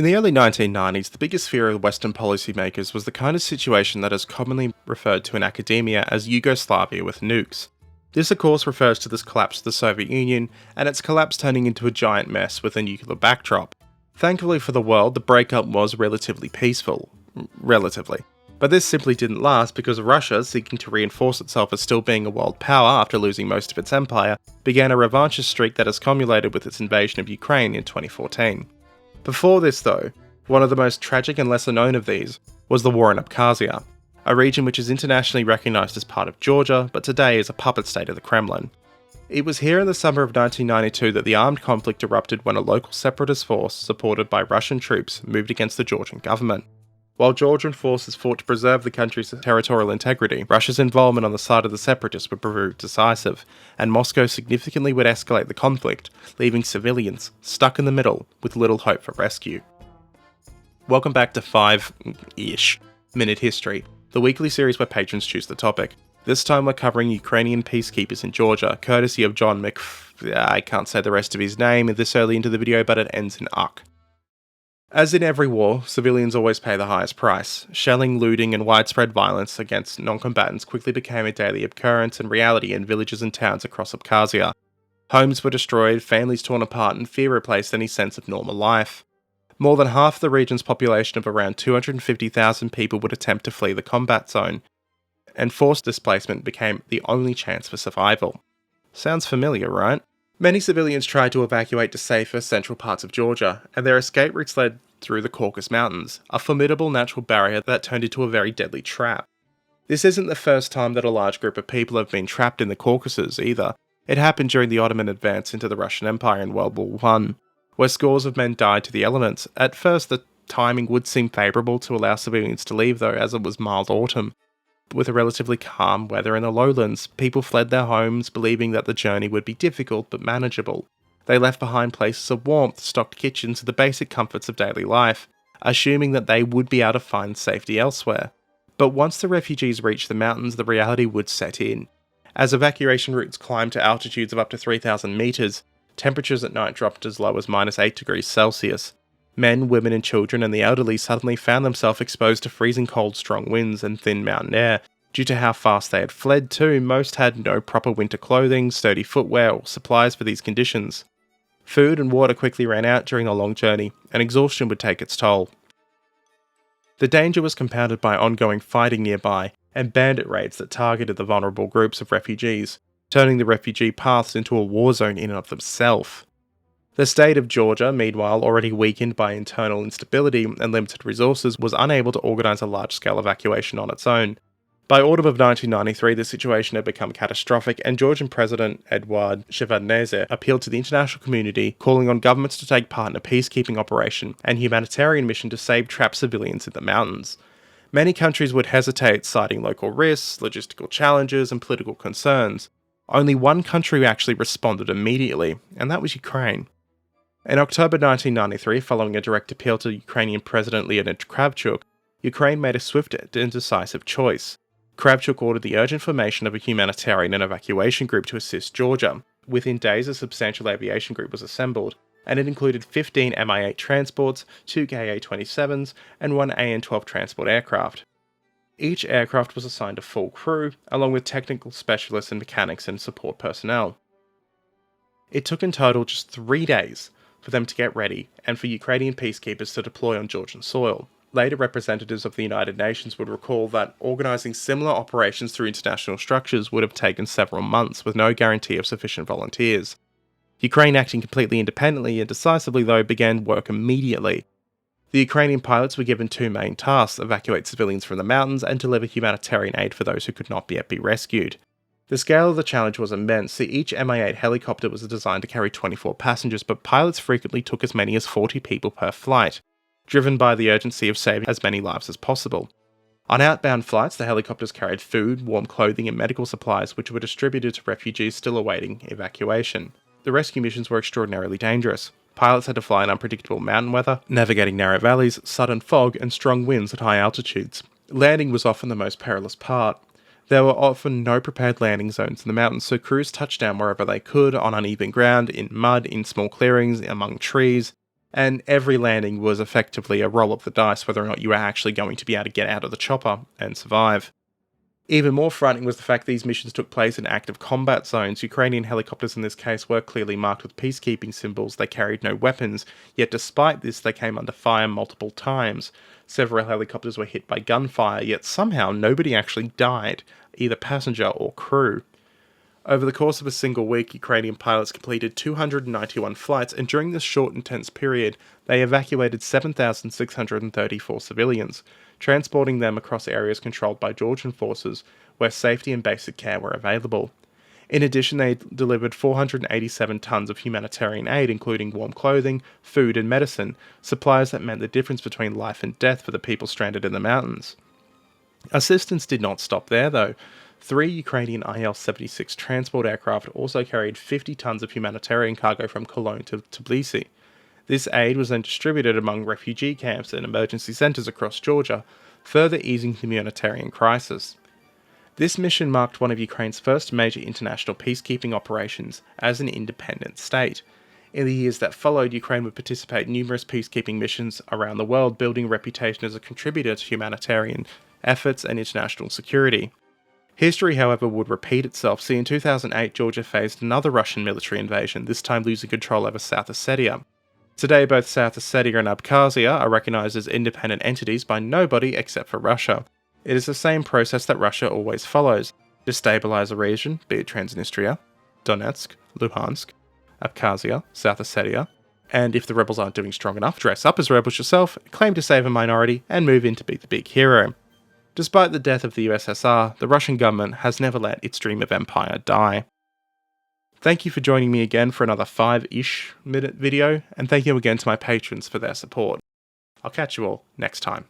In the early 1990s, the biggest fear of Western policymakers was the kind of situation that is commonly referred to in academia as Yugoslavia with nukes. This of course refers to the collapse of the Soviet Union, and its collapse turning into a giant mess with a nuclear backdrop. Thankfully for the world, the breakup was relatively peaceful. Relatively. But this simply didn't last because Russia, seeking to reinforce itself as still being a world power after losing most of its empire, began a revanchist streak that has culminated with its invasion of Ukraine in 2014. Before this though, one of the most tragic and lesser known of these was the war in Abkhazia, a region which is internationally recognised as part of Georgia, but today is a puppet state of the Kremlin. It was here in the summer of 1992 that the armed conflict erupted when a local separatist force, supported by Russian troops, moved against the Georgian government. While Georgian forces fought to preserve the country's territorial integrity, Russia's involvement on the side of the separatists would prove decisive, and Moscow significantly would escalate the conflict, leaving civilians stuck in the middle with little hope for rescue. Welcome back to 5-ish Minute History, the weekly series where patrons choose the topic. This time we're covering Ukrainian peacekeepers in Georgia, courtesy of John I can't say the rest of his name this early into the video, but it ends in "uck." As in every war, civilians always pay the highest price. Shelling, looting, and widespread violence against non-combatants quickly became a daily occurrence and reality in villages and towns across Abkhazia. Homes were destroyed, families torn apart, and fear replaced any sense of normal life. More than half the region's population of around 250,000 people would attempt to flee the combat zone, and forced displacement became the only chance for survival. Sounds familiar, right? Many civilians tried to evacuate to safer central parts of Georgia, and their escape routes led through the Caucasus Mountains, a formidable natural barrier that turned into a very deadly trap. This isn't the first time that a large group of people have been trapped in the Caucasus either. It happened during the Ottoman advance into the Russian Empire in World War I, where scores of men died to the elements. At first, the timing would seem favourable to allow civilians to leave though, as it was mild autumn. With a relatively calm weather in the lowlands, people fled their homes, believing that the journey would be difficult but manageable. They left behind places of warmth, stocked kitchens, and the basic comforts of daily life, assuming that they would be able to find safety elsewhere. But once the refugees reached the mountains, the reality would set in. As evacuation routes climbed to altitudes of up to 3,000 metres, temperatures at night dropped as low as -8 degrees Celsius. Men, women and children and the elderly suddenly found themselves exposed to freezing cold, strong winds and thin mountain air. Due to how fast they had fled too, most had no proper winter clothing, sturdy footwear or supplies for these conditions. Food and water quickly ran out during the long journey, and exhaustion would take its toll. The danger was compounded by ongoing fighting nearby, and bandit raids that targeted the vulnerable groups of refugees, turning the refugee paths into a war zone in and of themselves. The state of Georgia, meanwhile, already weakened by internal instability and limited resources, was unable to organise a large-scale evacuation on its own. By autumn of 1993, the situation had become catastrophic, and Georgian President Eduard Shevardnadze appealed to the international community, calling on governments to take part in a peacekeeping operation and humanitarian mission to save trapped civilians in the mountains. Many countries would hesitate, citing local risks, logistical challenges, and political concerns. Only one country actually responded immediately, and that was Ukraine. In October 1993, following a direct appeal to Ukrainian President Leonid Kravchuk, Ukraine made a swift and decisive choice. Kravchuk ordered the urgent formation of a humanitarian and evacuation group to assist Georgia. Within days, a substantial aviation group was assembled, and it included 15 Mi-8 transports, 2 Ka-27s, and 1 An-12 transport aircraft. Each aircraft was assigned a full crew, along with technical specialists and mechanics and support personnel. It took in total just 3 days for them to get ready, and for Ukrainian peacekeepers to deploy on Georgian soil. Later representatives of the United Nations would recall that organising similar operations through international structures would have taken several months, with no guarantee of sufficient volunteers. Ukraine, acting completely independently and decisively though, began work immediately. The Ukrainian pilots were given 2 main tasks: evacuate civilians from the mountains and deliver humanitarian aid for those who could not yet be rescued. The scale of the challenge was immense. Each Mi-8 helicopter was designed to carry 24 passengers, but pilots frequently took as many as 40 people per flight, driven by the urgency of saving as many lives as possible. On outbound flights, the helicopters carried food, warm clothing and medical supplies, which were distributed to refugees still awaiting evacuation. The rescue missions were extraordinarily dangerous. Pilots had to fly in unpredictable mountain weather, navigating narrow valleys, sudden fog and strong winds at high altitudes. Landing was often the most perilous part. There were often no prepared landing zones in the mountains, so crews touched down wherever they could, on uneven ground, in mud, in small clearings, among trees. and every landing was effectively a roll of the dice whether or not you were actually going to be able to get out of the chopper and survive. Even more frightening was the fact these missions took place in active combat zones. Ukrainian helicopters in this case were clearly marked with peacekeeping symbols. They carried no weapons, yet despite this they came under fire multiple times. Several helicopters were hit by gunfire, yet somehow nobody actually died, either passenger or crew. Over the course of a single week, Ukrainian pilots completed 291 flights, and during this short, intense period, they evacuated 7,634 civilians, transporting them across areas controlled by Georgian forces, where safety and basic care were available. In addition, they delivered 487 tons of humanitarian aid, including warm clothing, food and medicine, supplies that meant the difference between life and death for the people stranded in the mountains. Assistance did not stop there, though. 3 Ukrainian Il-76 transport aircraft also carried 50 tons of humanitarian cargo from Cologne to Tbilisi. This aid was then distributed among refugee camps and emergency centres across Georgia, further easing the humanitarian crisis. This mission marked one of Ukraine's first major international peacekeeping operations as an independent state. In the years that followed, Ukraine would participate in numerous peacekeeping missions around the world, building a reputation as a contributor to humanitarian efforts and international security. History, however, would repeat itself. See, in 2008, Georgia faced another Russian military invasion, this time losing control over South Ossetia. Today, both South Ossetia and Abkhazia are recognised as independent entities by nobody except for Russia. It is the same process that Russia always follows. Destabilise a region, be it Transnistria, Donetsk, Luhansk, Abkhazia, South Ossetia, and if the rebels aren't doing strong enough, dress up as rebels yourself, claim to save a minority, and move in to be the big hero. Despite the death of the USSR, the Russian government has never let its dream of empire die. Thank you for joining me again for another 5-ish minute video, and thank you again to my patrons for their support. I'll catch you all next time.